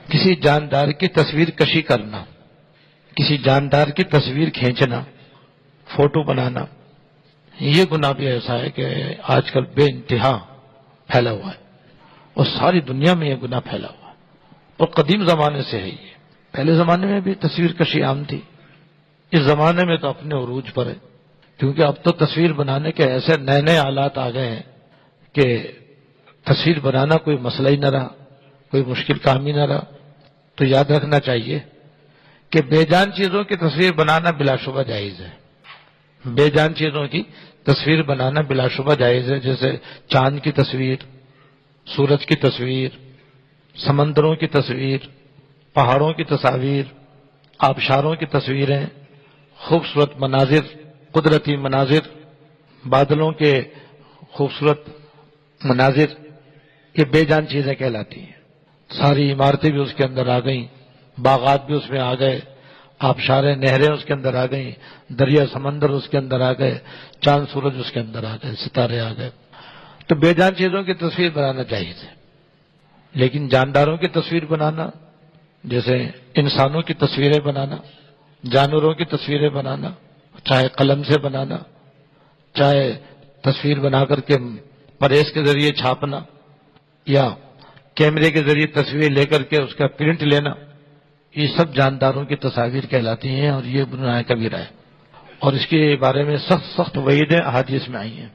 کسی جاندار کی تصویر کشی کرنا، کسی جاندار کی تصویر کھینچنا، فوٹو بنانا، یہ گناہ بھی ایسا ہے کہ آج کل بے انتہا پھیلا ہوا ہے، اور ساری دنیا میں یہ گناہ پھیلا ہوا ہے، اور قدیم زمانے سے ہے یہ۔ پہلے زمانے میں بھی تصویر کشی عام تھی، اس زمانے میں تو اپنے عروج پر ہے، کیونکہ اب تو تصویر بنانے کے ایسے نئے نئے آلات آ گئے ہیں کہ تصویر بنانا کوئی مسئلہ ہی نہ رہا، کوئی مشکل کام ہی نہ رہا۔ تو یاد رکھنا چاہیے کہ بے جان چیزوں کی تصویر بنانا بلا شبہ جائز ہے، بے جان چیزوں کی تصویر بنانا بلا شبہ جائز ہے، جیسے چاند کی تصویر، سورج کی تصویر، سمندروں کی تصویر، پہاڑوں کی تصاویر، آبشاروں کی تصویریں، خوبصورت مناظر، قدرتی مناظر، بادلوں کے خوبصورت مناظر، یہ بے جان چیزیں کہلاتی ہیں۔ ساری عمارتیں بھی اس کے اندر آ گئیں، باغات بھی اس میں آ گئے، آبشاریں، نہریں اس کے اندر آ گئیں، دریا سمندر اس کے اندر آ گئے، چاند سورج اس کے اندر آ گئے، ستارے آ گئے۔ تو بے جان چیزوں کی تصویر بنانا چاہیے تھے، لیکن جانداروں کی تصویر بنانا، جیسے انسانوں کی تصویریں بنانا، جانوروں کی تصویریں بنانا، چاہے قلم سے بنانا، چاہے تصویر بنا کر کے پریس کے ذریعے چھاپنا، یا کیمرے کے ذریعے تصویر لے کر کے اس کا پرنٹ لینا، یہ سب جانداروں کی تصاویر کہلاتی ہیں، اور یہ گناہ کبیرہ ہے، اور اس کے بارے میں سخت سخت وعیدیں احادیث میں آئی ہیں۔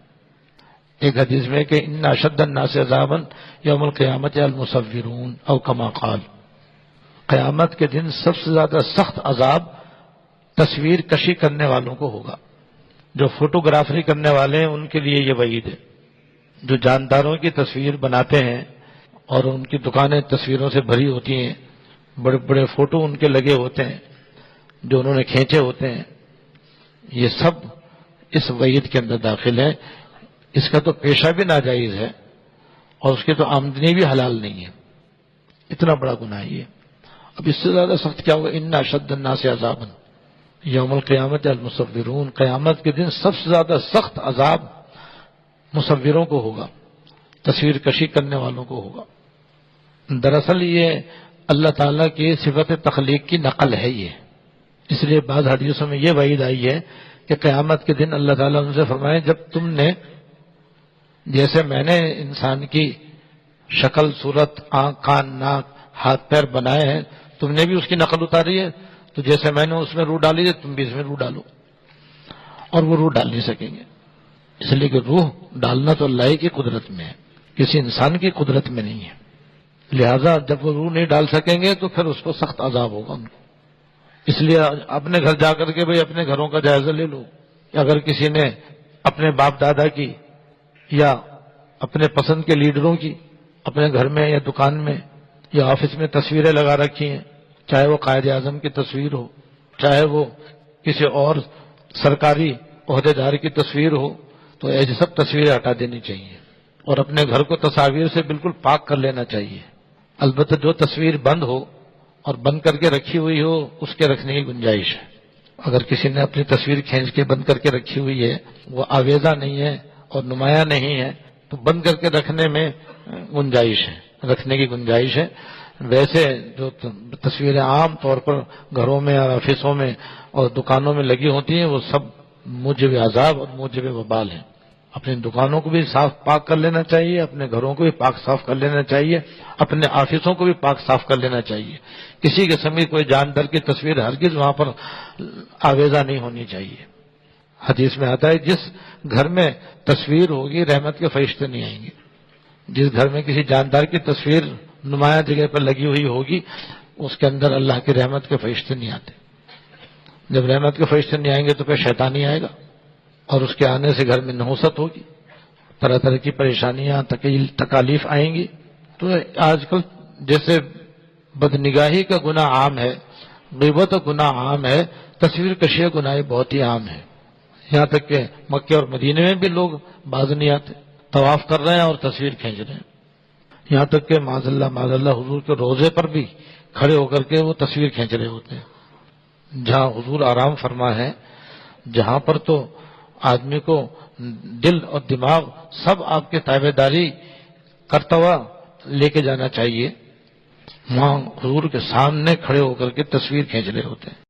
ایک حدیث میں کہ ان اشد الناس عذابا یوم القیامت المصورون او کما قال، قیامت کے دن سب سے زیادہ سخت عذاب تصویر کشی کرنے والوں کو ہوگا۔ جو فوٹوگرافری کرنے والے ہیں ان کے لیے یہ وعید ہے، جو جانداروں کی تصویر بناتے ہیں اور ان کی دکانیں تصویروں سے بھری ہوتی ہیں، بڑے بڑے فوٹو ان کے لگے ہوتے ہیں جو انہوں نے کھینچے ہوتے ہیں، یہ سب اس وعید کے اندر داخل ہے۔ اس کا تو پیشہ بھی ناجائز ہے، اور اس کی تو آمدنی بھی حلال نہیں ہے، اتنا بڑا گناہ یہ۔ اب اس سے زیادہ سخت کیا ہوگا؟ ان اشد الناس عذابا یوم القیامت المصورون، قیامت کے دن سب سے زیادہ سخت عذاب مصوروں کو ہوگا، تصویر کشی کرنے والوں کو ہوگا۔ دراصل یہ اللہ تعالیٰ کی صفت تخلیق کی نقل ہے یہ، اس لیے بعض حدیثوں میں یہ وعید آئی ہے کہ قیامت کے دن اللہ تعالیٰ ان سے فرمائے، جب تم نے جیسے میں نے انسان کی شکل، صورت، آنکھ، کان، ناک، ہاتھ پیر بنائے ہیں، تم نے بھی اس کی نقل اتاری ہے، تو جیسے میں نے اس میں روح ڈالی ہے تم بھی اس میں روح ڈالو، اور وہ روح ڈال نہیں سکیں گے، اس لیے کہ روح ڈالنا تو اللہ کی قدرت میں ہے، کسی انسان کی قدرت میں نہیں ہے، لہذا جب وہ روح نہیں ڈال سکیں گے تو پھر اس کو سخت عذاب ہوگا ان کو۔ اس لیے اپنے گھر جا کر کے بھئی اپنے گھروں کا جائزہ لے لو، اگر کسی نے اپنے باپ دادا کی یا اپنے پسند کے لیڈروں کی اپنے گھر میں یا دکان میں یا آفس میں تصویریں لگا رکھی ہیں، چاہے وہ قائد اعظم کی تصویر ہو، چاہے وہ کسی اور سرکاری عہدیدار کی تصویر ہو، تو ایسی سب تصویریں ہٹا دینی چاہیے، اور اپنے گھر کو تصاویر سے بالکل پاک کر لینا چاہیے۔ البتہ جو تصویر بند ہو اور بند کر کے رکھی ہوئی ہو اس کے رکھنے کی گنجائش ہے۔ اگر کسی نے اپنی تصویر کھینچ کے بند کر کے رکھی ہوئی ہے، وہ آویزہ نہیں ہے اور نمایاں نہیں ہے، تو بند کر کے رکھنے میں گنجائش ہے، رکھنے کی گنجائش ہے۔ ویسے جو تصویریں عام طور پر گھروں میں اور آفسوں میں اور دکانوں میں لگی ہوتی ہیں وہ سب موجب عذاب اور موجب وبال ہیں۔ اپنی دکانوں کو بھی صاف پاک کر لینا چاہیے، اپنے گھروں کو بھی پاک صاف کر لینا چاہیے، اپنے آفسوں کو بھی پاک صاف کر لینا چاہیے۔ کسی قسم کی کوئی جاندار کی تصویر ہرگز وہاں پر آویزہ نہیں ہونی چاہیے۔ حدیث میں آتا ہے جس گھر میں تصویر ہوگی رحمت کے فرشتے نہیں آئیں گے۔ جس گھر میں کسی جاندار کی تصویر نمایاں جگہ پر لگی ہوئی ہوگی اس کے اندر اللہ کی رحمت کے فرشتے نہیں آتے۔ جب رحمت کے فرشتے نہیں آئیں گے تو پھر شیطان ہی آئے گا، اور اس کے آنے سے گھر میں نحوست ہوگی، طرح طرح کی پریشانیاں، تکالیف آئیں گی۔ تو آج کل جیسے بدنگاہی کا گناہ عام ہے، غیبت کا گناہ عام ہے، تصویر کشی کا گناہ بہت ہی عام ہے۔ یہاں تک کہ مکے اور مدینے میں بھی لوگ باز نہیں آتے، طواف کر رہے ہیں اور تصویر کھینچ رہے ہیں، یہاں تک کہ معاذ اللہ حضور کے روضے پر بھی کھڑے ہو کر کے وہ تصویر کھینچ رہے ہوتے ہیں۔ جہاں حضور آرام فرما ہے، جہاں پر تو آدمی کو دل اور دماغ سب آپ کے تابع داری کرتا ہوا لے کے جانا چاہیے، وہاں حضور کے سامنے کھڑے ہو کر کے تصویر کھینچ رہے ہوتے ہیں.